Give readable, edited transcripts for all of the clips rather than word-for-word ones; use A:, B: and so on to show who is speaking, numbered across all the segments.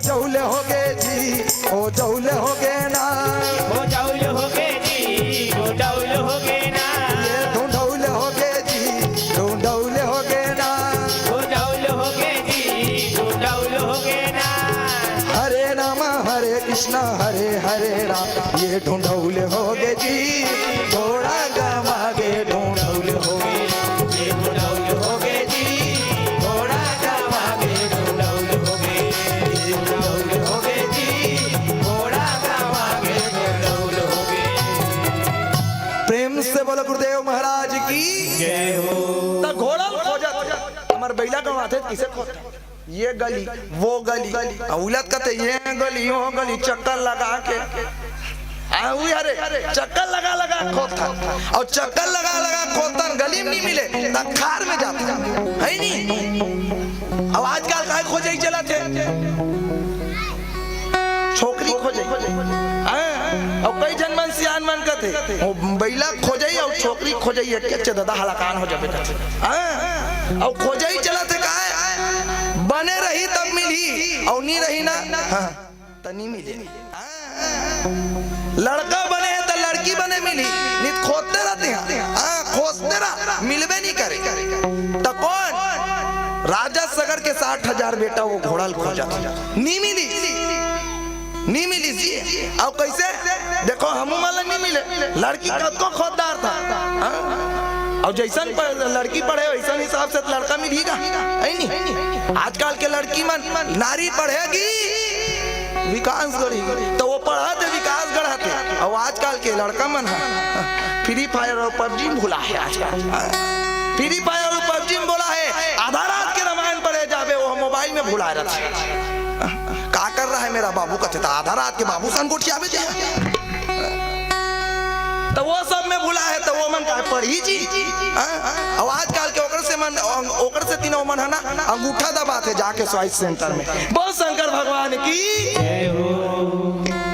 A: जौले होगे जी, हो जौले होगे ना,
B: हो जौल होगे जी, हो जौल होगे ना,
A: ये ढूंढौले होगे जी, ढूंढौले होगे ना,
B: हो जौल होगे जी, हो जौल होगे ना।
A: हरे राम हरे कृष्ण हरे हरे राम, ये ढूंढौले होगे जी, थोड़ा गमागे ढूंढौले होगे,
B: ये ढूंढौल होगे जी, थोड़ा गवागे ढूंढौल होगे, ये ढूंढौल होगे जी, थोड़ा गवागे ढूंढौल होगे।
A: प्रेम से बोलो गुरुदेव महाराज की
B: जय हो।
A: त घोड़ा खोजत हमार बैला गवाते किसे खोजते, ये गली वो गली उलट कहते ये गली वो गली, चक्कर लगा के अरे चक्कर लगा लगा खोता, और चक्कर लगा लगा खोता गली में नहीं मिले त खार में जाता है नहीं। अब आजकल काय खोजे चला थे, छोकरी खोजे और कई जन मन सियान मन कहते बैला खोजे और छोकरी खोजे के दादा हलाकान हो जाबे और खोजे ही चला थे का बने रही तब मिली और नहीं रही ना तो नहीं मिले। लड़का बने है तो लड़की बने मिली, नहीं खोदते रहते हैं खोजते रह मिलबे नहीं करे तो कौन राजा सगर के 60,000 बेटा वो घोड़ा खोजा नहीं मिली, नहीं मिली जी। अब कैसे देखो हम वाला नहीं मिले, लड़की कब को खोददार था और जैसन लड़की पढ़े वैसा हिसाब से लड़का मिलेगा है नहीं। आजकल के लड़की मन नारी पढ़ेगी विकास गढ़ी तो वो पढ़ाते विकास गढ़ाते, और आजकल के लड़का मन फ्री फायर और पबजी भूला है, आजकल फ्री फायर और पबजी बोला है, आधा रात के रामायण पढ़े जावे वो मोबाइल में भुला रहा है। का कर रहा है मेरा बाबू का था, आधा रात के बाबू सन गोठिया में तो वो सब में भुला है तो वो मन का पढ़ी जी। और आजकल के ओकर से तीनों मन है ना अंगूठा दबाते जाके स्वास्थ्य सेंटर में। बोल शंकर भगवान की
B: जय हो।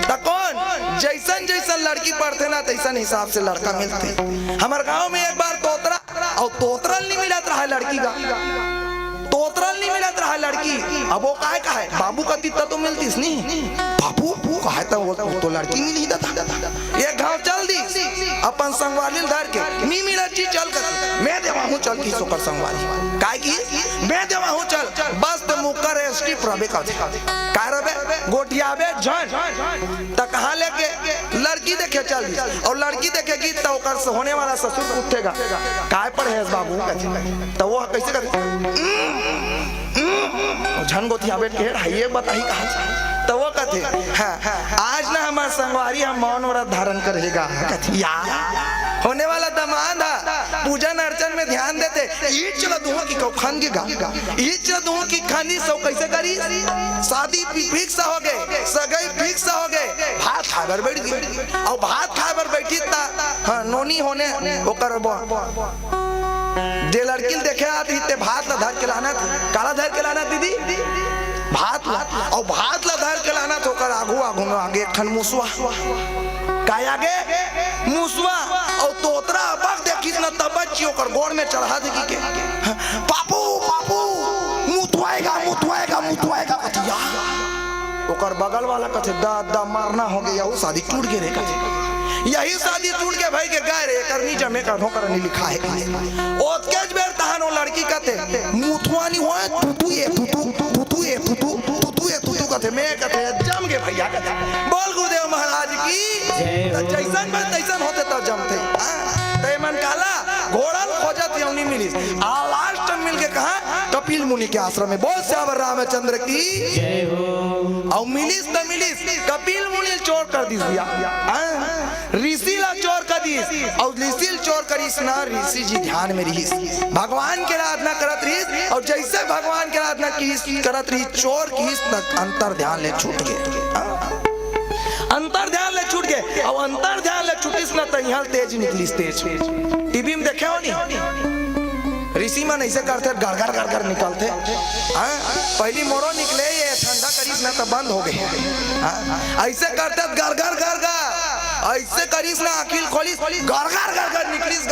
A: तो कौन जैसन जैसन लड़की पढ़ते ना तैसन हिसाब से लड़का मिलते। हमारे गांव में एक बार तोतरा और तोतरल नहीं मिलत रहा लड़की का, तोतरल नहीं मिलत रहा लड़की। अब वो काहे का है बाबू का तित्ता तो मिलतीस नहीं, बाबू काहे तो वो तो लड़की मिली था। एक गांव चल दी अपन संगवाली धर के नहीं मिला जी, चल कर मैं देवा हूँ चल की सोकर संगवाली काहे की मैं देवा हूँ चल, बस तो मुकर एसटी प्रबे का काय रबे गोटियाबे जन त कहां लेके लड़की देखे चल दी, और लड़की देखेगी तो ओकर से होने वाला ससुर उठेगा काय पर है बाबू तो वो कैसे करे झन गोतिया बैठ के ये बताई कहा तो वो कहते आज ना हमारा संगवारी हम मौन व्रत धारण करेगा, होने वाला दामाद पूजन अर्चन में ध्यान देते ये चला दुआ की खान की गा ये चला दुआ की खानी सब कैसे करी, शादी फिक्स हो गए सगाई फिक्स हो गए, भात खाबर बैठ गई और भात खाबर बैठी ता नोनी होने वो करबो जे लड़की देखे आती ते भात ला धर के लाना काला धर के लाना दीदी भात ला और भात ला धर के लाना तो कर आगू आगू में आगे एक ठन मुसवा काय आगे मुसवा और तोतरा बग देखी ना तब बच्ची ओकर गोड़ में चढ़ा देगी के पापू पापू मुतवाएगा मुतवाएगा मुतवाएगा कथिया ओकर बगल वाला कथे दा मारना हो गया वो शादी टूट के रे कथे यही शादी टूट के भाई के गए रे करनी जमे का नौकर नहीं लिखा है ओतकेज बेर तहन वो लड़की कहते मुथवानी होए तुतु ये तुतु तुतु ये तुतु तुतु ये तुतु कहते मैं कहते जम के भैया कहते बोल गुरुदेव महाराज की जैसन बन तैसन होते तब जमते ते मन काला घोड़ा खोजत यौनी मिली आ लास्ट मिल के कहा कपिल मुनि के आश्रम में। बोल श्यावर रामचंद्र की
B: जय हो।
A: और मिलिस तो मिलिस कपिल मुनि चोर कर दी ऋषि ला चोर कर दी और ऋषि चोर करीस ना ऋषि जी ध्यान में रहीस भगवान के आराधना करत रहीस और जैसे भगवान के आराधना की करत रही चोर की अंतर ध्यान ले छूट गए, अंतर ध्यान ले छूट गए और अंतर ध्यान ले छूटिस ना तो यहाँ तेज निकलिस तेज टीवी में देखे हो नहीं ऋषि मन ऐसे करते गड़गड़ गड़गड़ निकलते पहली मोरो निकले ये ठंडा करीस ना तो बंद हो गए ऐसे करते गड़गड़ गड़गड़ ऐसे करीस ना अखिल खोलिस गड़गड़ गड़गड़ निकलिस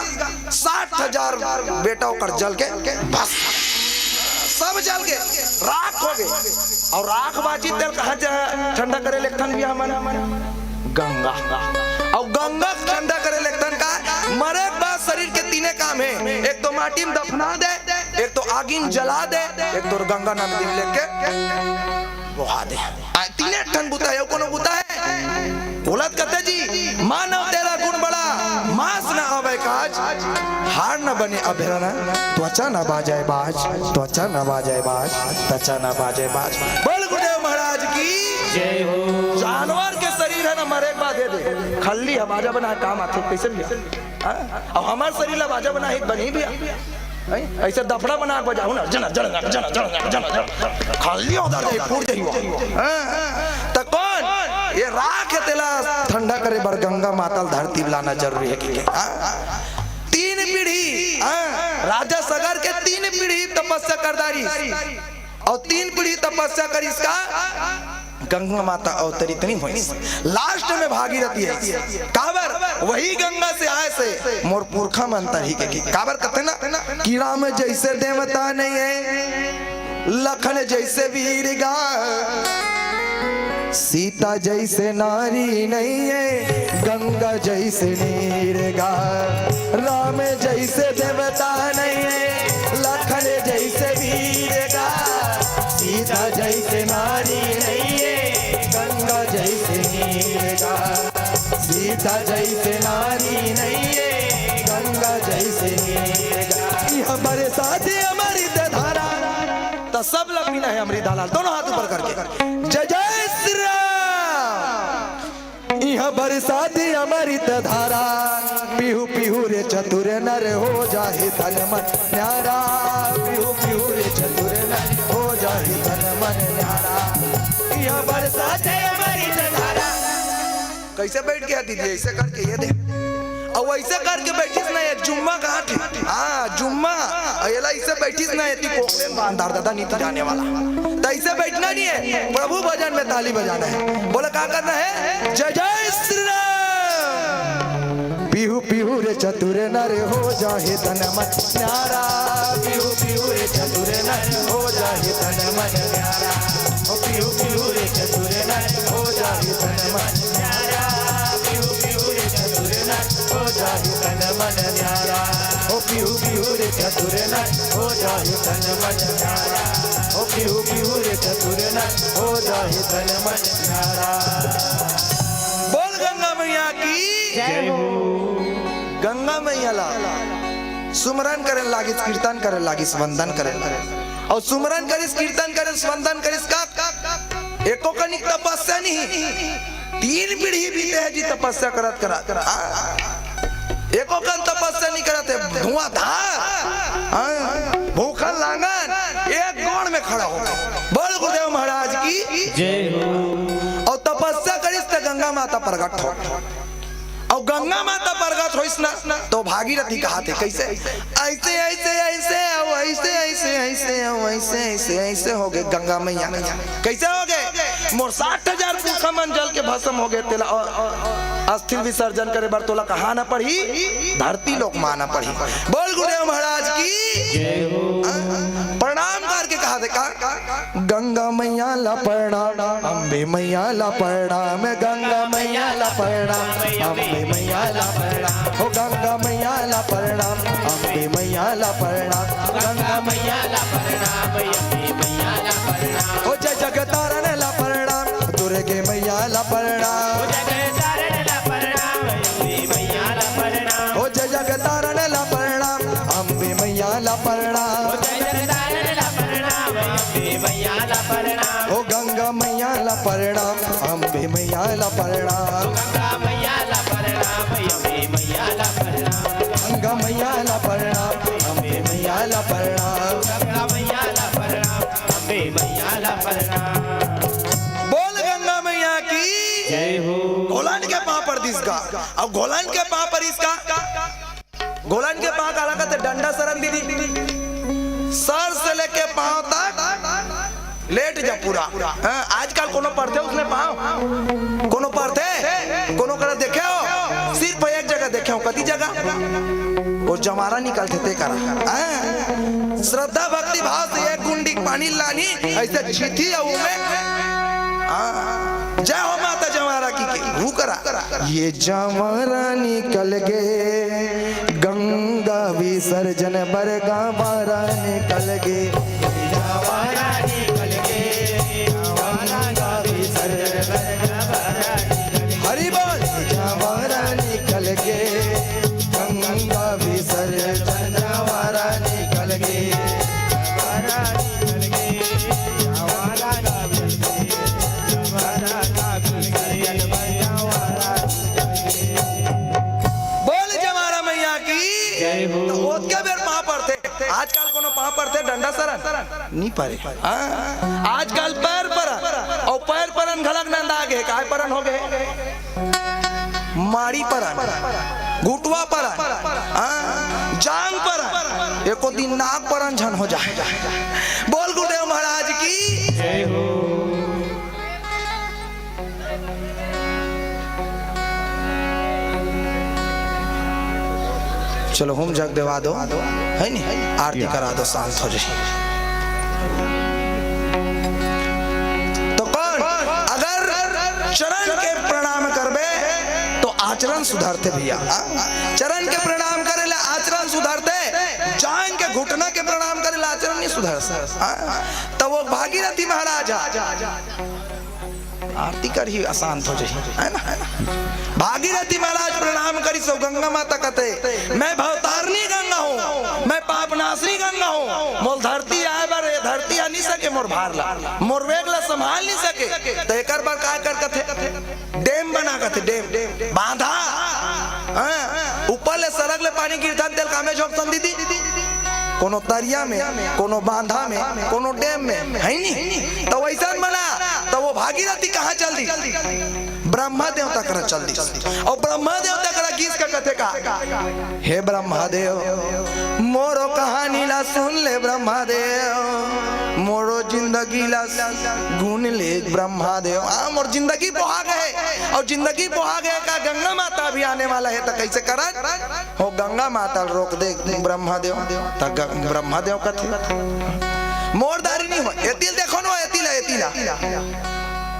A: 60,000 बेटा ओकर जल के बस सब सब जल गए, राख हो गए। और राख बाजी तेल कहाँ जा ठंडा करे लेखन भी हमारा गंगा। और गंगा ठंडा करे लेखन का मरे के बाद शरीर के तीने काम है, एक तो माटी में दफना दे, एक तो आगिन जला दे, एक तो गंगा नाम दिन लेके बहा दे। तीने ठन बुता है, कोनो बुता है बोलत कहते जी मानव तेरा गुण बड़ा, मांस न आवे काज, हार न बने अभेरना, त्वचा न बाजाए बाज, त्वचा न बाजाए बाज, त्वचा न बाजाए बाज। बोल गुरुदेव महाराज की
B: जय हो।
A: जानवर के शरीर है ना मरे के बाद दे दे खल्ली है बाजा बना काम आते कैसे लिया। और हमारे शरीर ला बाजा बना एक बनी भी ऐसे दफड़ा बना के बजाऊ ना जना जना जना जना जना खाली उधर जाई फूट जाई। तो कौन ये राख है तेला ठंडा करे बर गंगा माता धरती लाना जरूरी है कि तीन पीढ़ी राजा सगर के तीन पीढ़ी तपस्या करदारी और तीन पीढ़ी तपस्या कर इसका गंगा माता अवतरित नहीं हुई। लास्ट में भागीरथी है काबर वही गंगा से आए से मोर पुरखा मनता ही के काबर कहते ना कि राम जैसे देवता नहीं है, लखन जैसे वीर गा, सीता जैसे नारी नहीं है, गंगा जैसे नीर गा। राम जैसे देवता नहीं है, लखन जैसे वीर गा, सीता जैसे नारी नहीं है, गंगा जैसे नीर गा। सीता जैसे नारी नहीं है, गंगा जैसे नीर गा। हमारे साथ हमारी धारा तो सब लोग पीना है अमृत धारा, दोनों हाथ ऊपर करके जय जय श्री राम। यह बरसाती अमृत धारा, पीहू पीहू रे चतुर नर हो जाहि तन मन न्यारा, पीहू पीहू रे चतुर नर हो जाहि तन मन न्यारा। यह बरसाती अमृत धारा। कैसे बैठ गया दीदी ऐसे करके ये दे और वैसे करके बैठीस ना, ये जुम्मा कहाँ थी? हाँ जुम्मा अयला ऐसे बैठीस ना, ये कोकले में बांधार दादा नीति जाने वाला, तो ऐसे बैठना नहीं है, प्रभु भजन में ताली बजाना है। बोला क्या करना है? जय जय श्री राम। पीहू पीहू रे चतुर नर हो जाहे तन मन न्यारा, पीहू पीहू रे चतुर नर हो जाहे तन मन न्यारा, ओ पीहू पीहू रे चतुर नर हो जाहे तन मन न्यारा, पीहू पीहू रे चतुर नर हो जाहि तन मन न्यारा, ओ पीहू पीहू रे चतुर नर हो जाहि तन मन न्यारा, ओ पीहू पीहू रे चतुर नर हो जाहि तन मन न्यारा। बोल गंगा मैया की
B: जय हो।
A: गंगा मैया ला सुमरन करे लागी, कीर्तन करे लागी, वंदन करे और सुमरन करिस कीर्तन करे वंदन करिस का एको कनिक तपस्या नहीं, तीन पीढ़ी बीते है जी तपस्या करत करा एको कन तपस्या नहीं करते, धुआंधार भूखा लांगन एक गोड़ में खड़ा हो। बोल गुरुदेव महाराज की
B: जय हो।
A: और तपस्या करिस तो गंगा माता प्रकट हो, और गंगा माता प्रकट होइस ना तो भागीरथी कहा थे कैसे ऐसे ऐसे ऐसे ऐसे ऐसे ऐसे ऐसे ऐसे ऐसे हो गए गंगा मैया। कैसे हो गए? मोर 60,000 पुरखा मन जल के भस्म हो गए, तेला अस्थिर विसर्जन करे बर तोला कहा ना पड़ी, धरती लोक माना पड़ी। बोल गुरुदेव महाराज की
B: जय हो।
A: प्रणाम करके कहा थे का गंगा मैया ला प्रणाम, अम्बे मैया ला प्रणाम, गंगा मैया ला प्रणाम, अम्बे मैया ला प्रणाम, हो गंगा मैया ला प्रणाम, अम्बे मैया ला प्रणाम,
B: गंगा मैया ला प्रणाम, अम्बे मैया ला प्रणाम,
A: हो जय जगतारण ला प्रणाम, दुर्गे मैया ला प्रणाम,
B: ओ जगतारण ला प्रणाम, अम्बे मैया ला प्रणाम,
A: हो जय जगतारण ला प्रणाम, अम्बे मैया ला प्रणाम,
B: ओ जगतारण ला प्रणाम, अम्बे मैया ला प्रणाम,
A: हो गंगा मैया ला प्रणाम, अम्बे मैया ला प्रणाम,
B: गंगा मैया ला प्रणाम, अम्बे मैया ला प्रणाम,
A: गंगा मैया ला प्रणाम, अम्बे मैया ला प्रणाम,
B: गंगा मैया ला प्रणाम, अम्बे मैया ला प्रणाम।
A: बोल गंगा मैया की
B: जय हो।
A: गोलन के पाँव पर दिसका, अब गोलन के पाँव पर इसका गोलन के पाँव काला का डंडा सरन दीदी, सर से लेके पाँव तक लेट जा पूरा। आजकल कोनो पढ़ते उसने पाँव कोनो पढ़ते कोनो कर देखे हो, सिर्फ एक जगह देखे हो, कती जगह वो जमारा निकलते ते करा। श्रद्धा भक्ति भाव से एक गुंडी पानी लानी ऐसे जीती है में जय हो माता जवारा की वो करा ये जवारा निकल गए गंगा विसर्जन बरगा बारा निकल गए
B: जवारा निकल गए गंगा विसर्जन बरगा
A: हरि बोल जवारा निकल गए गंगा विसर्जन जवारा निकल गए
B: जवारा निकल गए जवारा
A: बोल जवारा मैया की
B: जय हो।
A: तो होत क्या बेर पाँव पड़ते आजकल कोनो पाँव पड़ते डंडा सरन नहीं पड़े आजकल पैर पर और पैर परन घलक नंदा गए काय परन हो गए माड़ी परन घुटवा परन जांग परन एको दिन नाक परन झन हो जाए बोल गुरुदेव महाराज की
B: जय हो।
A: चलो हम जग देवा दो है नी आरती करा दो शांत हो जाए तो कौन अगर चरण के प्रणाम करबे तो आचरण सुधारते भैया चरण के प्रणाम करे ले आचरण सुधारते जान के घुटना के प्रणाम करे ले आचरण नहीं सुधार तो वो भागीरथी महाराज आरती कर ही आसान हो जाए है ना भागीरथी महाराज प्रणाम करी सो गंगा माता कहते मैं भवतारिणी गंगा हूँ मैं पापनाशनी गंगा हूँ मोर धरती आए बार ये धरती आ नहीं सके मोर भार ला मोर वेग ला संभाल नहीं सके तो एक बार काय कर कथे डैम बना कथे डैम बांधा ऊपर ले सड़क ले पानी गिरता तेल कामे झोंक दीदी कोनो तरिया में कोनो बांधा में कोनो डैम में है नहीं तो वैसा बना तो वो भागीरथी कहाँ चल दी ब्रह्मा देवता कर चल दी और ब्रह्मा देवता कर गीत का कथे का हे ब्रह्मा देव मोरो कहानी ला सुन ले ब्रह्मा देव मोरो जिंदगी ला गुन ले ब्रह्मा देव मोर जिंदगी बोहा गए और जिंदगी बोहा गए का गंगा माता भी आने वाला है तो कैसे करा हो गंगा माता रोक दे ब्रह्मा देव ब्रह्मा देव कथे मोरदारी नहीं हो एतिल देखो ना एतिला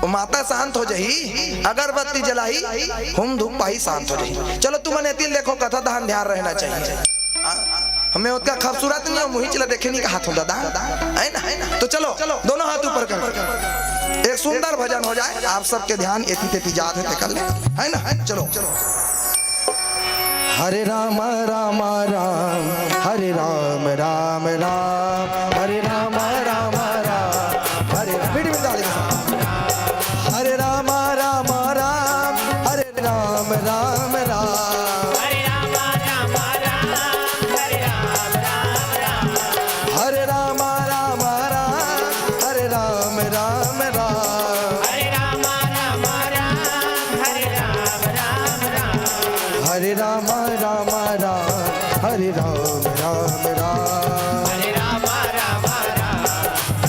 A: माता शांत हो जाही अगरबत्ती जलाई हम धूप पाही शांत हो जाही चलो तुम एतिल देखो कथा दहन ध्यान रहना चाहिए हमें उसका खूबसूरत नहीं हो मुही चला देखे नहीं का हाथ हो दादा है ना तो चलो दोनों हाथ ऊपर कर एक सुंदर भजन हो जाए आप सबके ध्यान एति तेति याद है कर ले है ना चलो हरे राम राम राम हरे राम राम राम हरे राम राम राम हरे बीट में डाल हरे राम राम राम हरे राम राम राम
B: हरे राम राम राम हरे राम राम राम
A: हरे राम राम राम हरे राम राम राम
B: हरे राम राम राम हरे राम राम राम
A: हरे राम राम राम हरे राम राम राम
B: हरे राम राम राम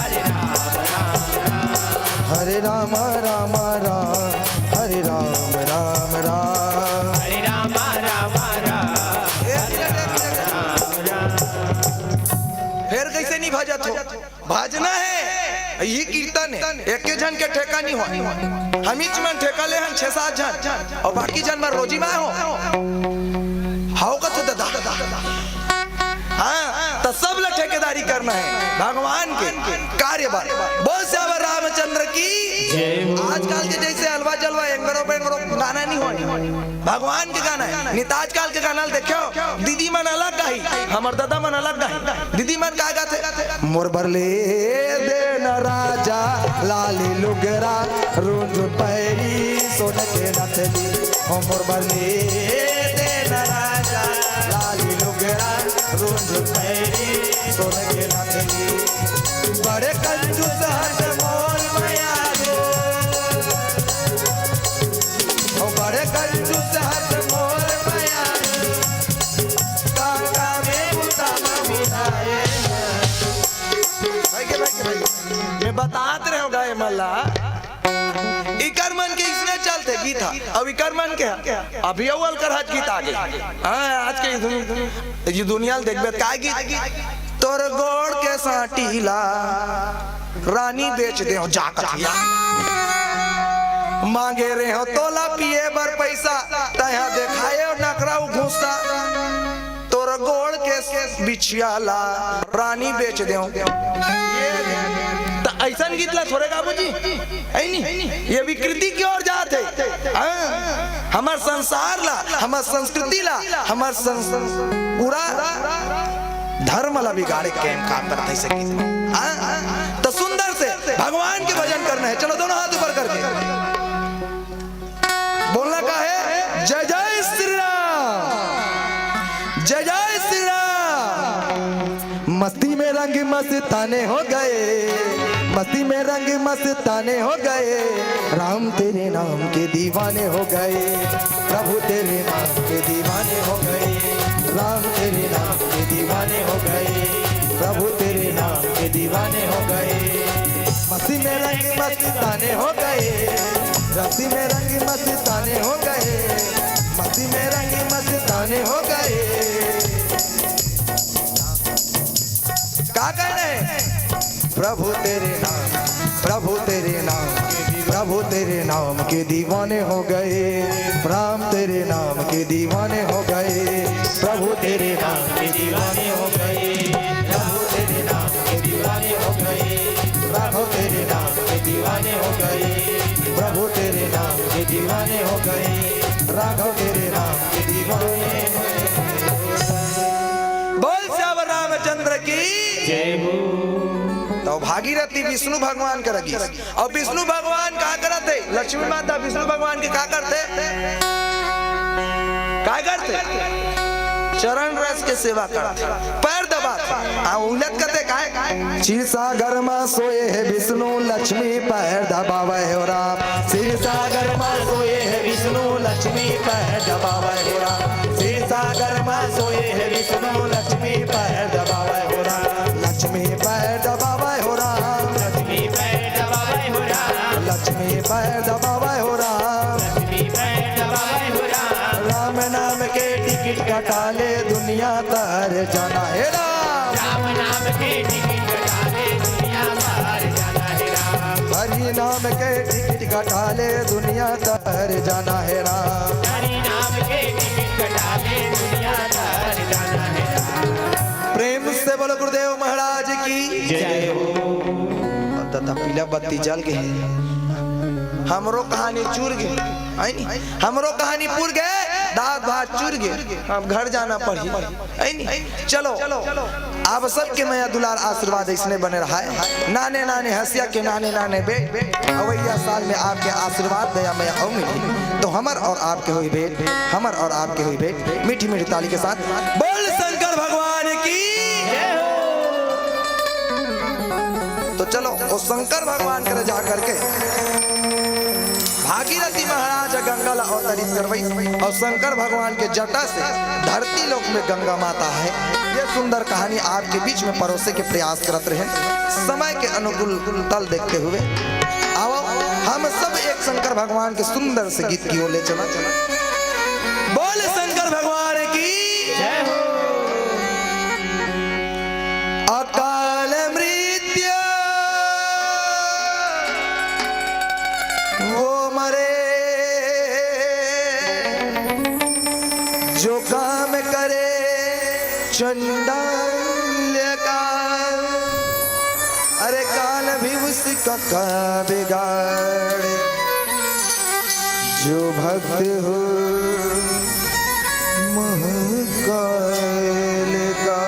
B: हरे राम राम राम
A: हरे राम राम राम हरे राम राम राम
B: हरे राम राम राम
A: फिर कैसे नहीं भजत हो भजना है ये कीर्तन है एक के जन के ठेका नहीं हो हम ही मन ठेका ले हैं 6-7 जन और बाकी जन में रोजी में हो हाउ का तो दादा हाँ तो सब ला ठेकेदारी करना है भगवान के कार्य बार बोल श्यावर रामचंद्र की आजकल के जैसे हलवा जलवा एंगरो बेंगरो गाना नहीं हो भगवान के गाना है नहीं तो आजकल के गाना देखो दीदी मन अलग गाई हमर दादा मन अलग गाई दीदी मन का गाते मोर बरले दे न राजा लाली लुगरा रुंझ पैरी सोने के नथली मोर बरले दे न राजा लाली लुगरा रुंझ पैरी सोने के नथली बड़े कंजूस हर मोल माया दो ओ बड़े कंजूस हर मोल माया काका में बुता मिलाए भाई मैं बतात रहे हो गए मल्ला इकर मन के इसने चलते गीता अब इकर मन के अभी अव्वल कर हज गीत आगे हाँ आज के ये दुनिया देखबे का गीत तोर गोड़ के साटीला रानी बेच दे हो जाकतिया मांगे रहे हो तोला पिए बर पैसा तया देखाए नकरा घुसा तोर गोड़ के बिछियाला रानी बेच दे ऐसा गीत ला थोड़े बाबूजी है नहीं ये विकृति की ओर जाते हमार संसार ला हमार संस्कृति ला हमार पूरा धर्म ला बिगाड़े केम काम करते से गीत तो सुंदर से भगवान के भजन करना है। चलो दोनों हाथ ऊपर करके बोलना का है जय जय श्री राम, जय जय श्री राम। मस्ती में रंग मस्ताने हो गए, मस्ती में रंग मस्ताने हो गए, राम तेरे नाम के दीवाने हो गए, प्रभु तेरे नाम के दीवाने हो गए, राम तेरे नाम के दीवाने हो गए, प्रभु तेरे नाम के दीवाने हो गए। मस्ती में रंग मस्ताने हो गए, मस्ती में रंग मस्ताने हो गए, मस्ती में रंग मस्ताने हो गए। क्या कह रहे हैं? प्रभु तेरे नाम, प्रभु तेरे नाम, प्रभु तेरे नाम के दीवाने हो गए, राम तेरे नाम के दीवाने हो गए, प्रभु तेरे नाम के दीवाने हो गए, प्रभु तेरे नाम के दीवाने हो गए, राघव तेरे नाम के दीवाने हो गए, प्रभु तेरे नाम के दीवाने हो गए, राघव तेरे नाम के दीवाने हो गए। बोल श्याम रामचंद्र की जय हो। तो भागीरथी विष्णु भगवान का रगी और विष्णु भगवान क्या करते? लक्ष्मी माता विष्णु भगवान के क्या करते? क्या करते? चरण रस के सेवा करते, पैर दबाते, उलट करते काय? क्षीर सागर में सोए है विष्णु, लक्ष्मी पैर दबावे हो राम। क्षीर सागर में सोए है विष्णु, लक्ष्मी पैर दबावे हो राम। क्षीर सागर में सोए है विष्णु, लक्ष्मी पैर दबावे हो राम। लक्ष्मी पैर दबावे हो राम, लक्ष्मी पैर दबावे हो राम, लक्ष्मी पैर दबावे हो राम, लक्ष्मी पैर दबावे हो राम। राम नाम के टिकट कटा ले दुनिया तर जाना है राम, राम नाम के टिकट कटा ले दुनिया तर जाना है राम। हरि नाम के टिकट कटा ले दुनिया तर जाना है राम, हरि नाम के टिकट कटा ले दुनिया तर जाना है राम। प्रेम से बोलो गुरुदेव महाराज की जय हो। तथा पीला बत्ती जल गई, हमरो कहानी चूर गई, हमरो कहानी पूर गए, दांत भात चूर गए, अब घर जाना पड़ी। चलो आप सबके मैं दुलार आशीर्वाद इसने बने रहा है। नाने नाने हंसिया के नाने नाने बेट अवैया साल में आपके आशीर्वाद दया मैं आओ मिली तो हमर और आपके हुई बेट, हमर और आपके हुई बेट मीठी मीठी ताली के साथ बोल शंकर भगवान की जय हो। तो चलो वो शंकर भगवान करे जा करके भागीरथी महाराज गंगा ला अवतरित करवई और शंकर भगवान के जटा से धरती लोक में गंगा माता है। ये सुंदर कहानी आपके बीच में परोसे के प्रयास करते रहे। समय के अनुकूल तल देखते हुए आओ हम सब एक शंकर भगवान के सुंदर से गीत की ओर ले चला। बोल शंकर भगवान की जय हो। अकाल मृत्यु वो मरे जो काम करे चंडाल का, अरे काल भी उसका का बिगाड़े, जो भक्त हो महाकाल का।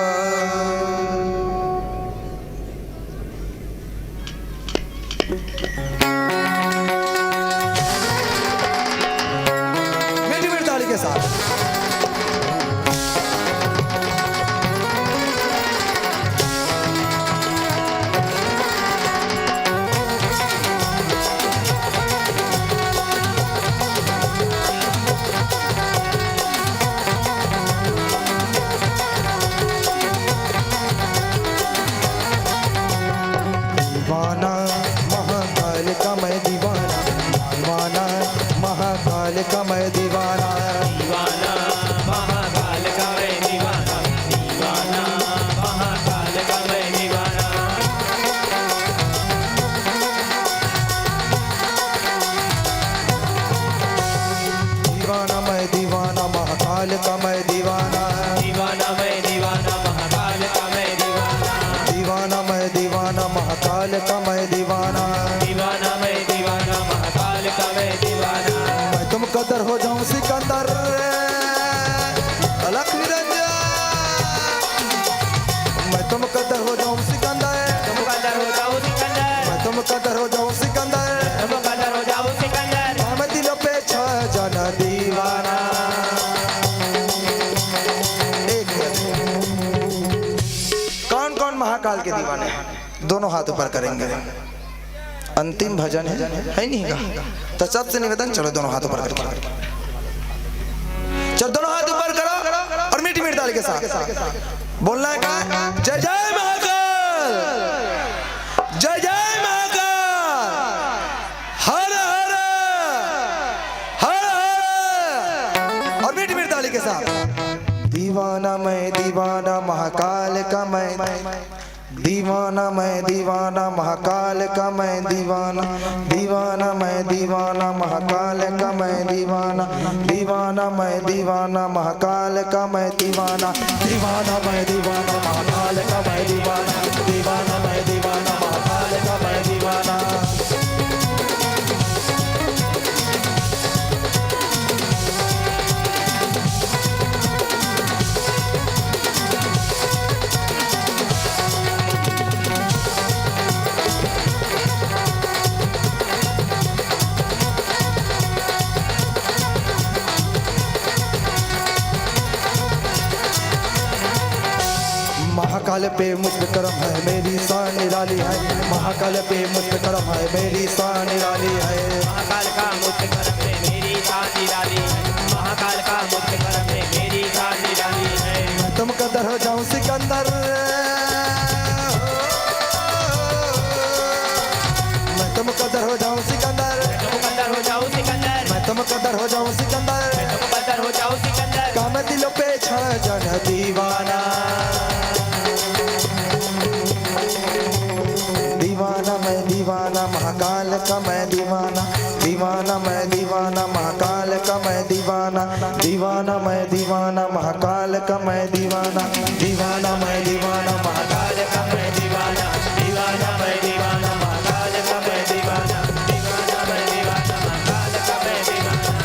A: मीठी मीठी ताली के साथ का मैं दीवाना, दीवाना महाकाल का मैं दीवाना, दीवाना महाकाल दीवाने दोनों हाथ ऊपर करेंगे। अंतिम भजन है नहीं का? तो सबसे निवेदन, चलो दोनों हाथ ऊपर करके, चलो दोनों हाथ ऊपर करो और मीठी मीठी ताली के साथ बोलना है का जय जय महाकाल, जय जय महाकाल, हर हर हर हर, और मीठी मीठी ताली के साथ। दीवाना मैं दीवाना महाकाल का मैं दीवाना, मैं दीवाना महाकाल का मैं दीवाना, दीवाना मैं दीवाना महाकाल का मैं दीवाना, दीवाना मैं दीवाना महाकाल का मैं दीवाना, दीवाना मैं दीवाना महाकाल का मैं दीवाना, दीवाना मैं दीवाना महाकाल का मैं दीवाना। महाकाल पे मुझ पे करम है, मेरी शान निराली है, महाकाल पे मुझ पे करम है, मेरी शान निराली है,
B: महाकाल का मुझ पे करम है, मेरी शान निराली है, महाकाल का मुझ पे करम है, मेरी शान निराली है।
A: मैं तुम कदर हो जाऊं सिकंदर, मैं तुम कदर हो जाऊं सिकंदर,
B: तुम कदर हो जाओ सिकंदर,
A: मैं तुम कदर हो जाऊं सिकंदर,
B: तुम कदर हो जाओ सिकंदर,
A: काम दिलों पे छा जन दीवाना, दीवाना मैं दीवाना महाकाल का मैं दीवाना, दीवाना मैं दीवाना महाकाल का मैं दीवाना, दीवाना मैं दीवाना महाकाल का मैं दीवाना, दीवाना मैं दीवाना महाकाल का मैं दीवाना, दीवाना मैं दीवाना महाकाल का मैं दीवाना, दीवाना मैं दीवाना महाकाल का मैं दीवाना।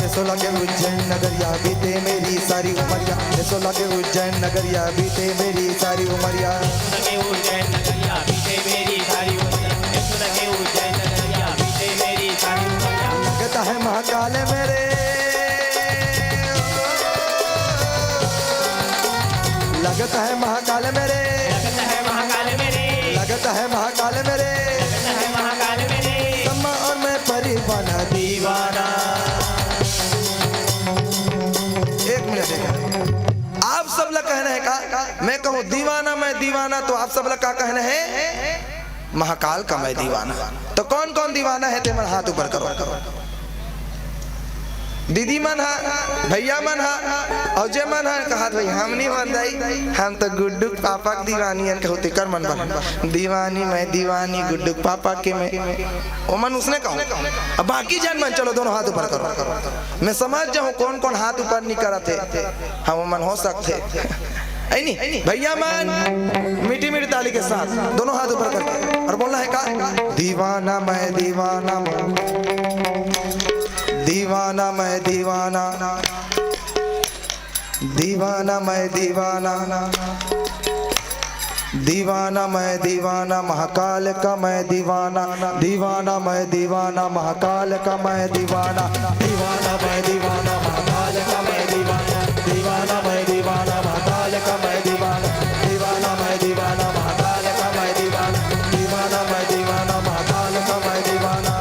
A: ऐसो लगे उज्जैन नगरिया बीते मेरी सारी उमरिया, ऐसो लगे उज्जैन नगरिया बीते मेरी सारी उमरिया,
B: लगे उज्जैन नगरिया बीते मेरी सारी उमरिया, लगे उज्जैन नगरिया बीते मेरी सारी उमरिया।
A: लगता है महाकाल मेरे, लगता है महाकाल मेरे,
B: लगता है महाकाल मेरे,
A: लगता है महाकाल मेरे,
B: लगता है महाकाल मेरे,
A: सम्मा और मैं परिवाना दीवाना। एक मिनट आप सब लोग कहना है का मैं कहूँ दीवाना मैं दीवाना, तो आप सब लोग का कहना है महाकाल का मैं दीवाना। तो कौन कौन दीवाना है ते मन हाथ ऊपर करो, दीदी मन हा, भैया मन हा, और जे मन हा कहा भाई हम नहीं मन दाई, हम तो गुड्डू पापा की दीवानी है, कहते कर मन बन दीवानी मैं दीवानी गुड्डू पापा के मैं ओ मन उसने कहूँ। अब बाकी जन मन चलो दोनों हाथ ऊपर करो, मैं समझ जाऊँ कौन कौन हाथ ऊपर नहीं करते, हम मन हो सकते नहीं भैया मन मीठी मीठी ताली के साथ दोनों हाथ ऊपर करके और बोलना है का दीवाना मैं दीवाना, दीवाना मैं दीवाना, दीवाना मैं दीवाना, दीवाना मैं दीवाना महाकाल का मैं दीवाना, दीवाना मैं दीवाना महाकाल का मैं दीवाना, दीवाना मैं दीवाना महाकाल का मैं दीवाना, दीवाना मैं दीवाना महाकाल का मैं दीवाना, दीवाना मैं दीवाना महाकाल का मैं दीवाना, दीवाना मैं दीवाना महाकाल का मैं दीवाना।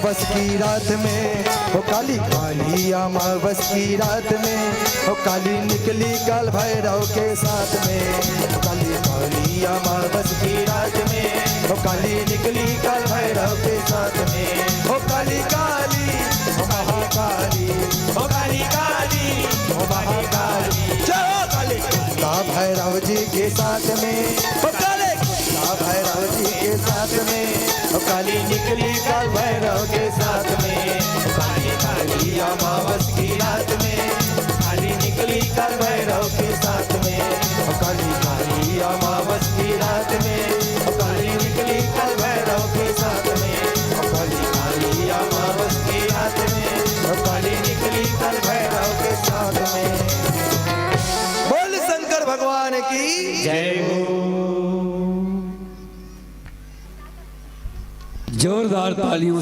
A: अमावस की रात में, ओ काली काली अमावस की रात में, ओ काली निकली काल भैरव के साथ में। काली काली अमावस की रात में, ओ काली निकली काल भैरव के साथ में। ओ काली काली ओ महाकाली,
B: ओ काली काली
A: ओ महाकाली, चलो काली का भैरव जी के साथ में, ओ काले का भैरव जी के साथ में, ओ काली निकली काल भैरव के साथ में। काली काली अमावस की रात में, काली निकली काल भैरव के साथ में। ओ काली काली अमावस की रात में, ओ काली निकली काल भैरव के साथ में। ओ काली काली अमावस की रात में, ओ काली निकली काल भैरव के साथ में। बोल शंकर भगवान की
B: जय हो।
C: जोरदार तालियों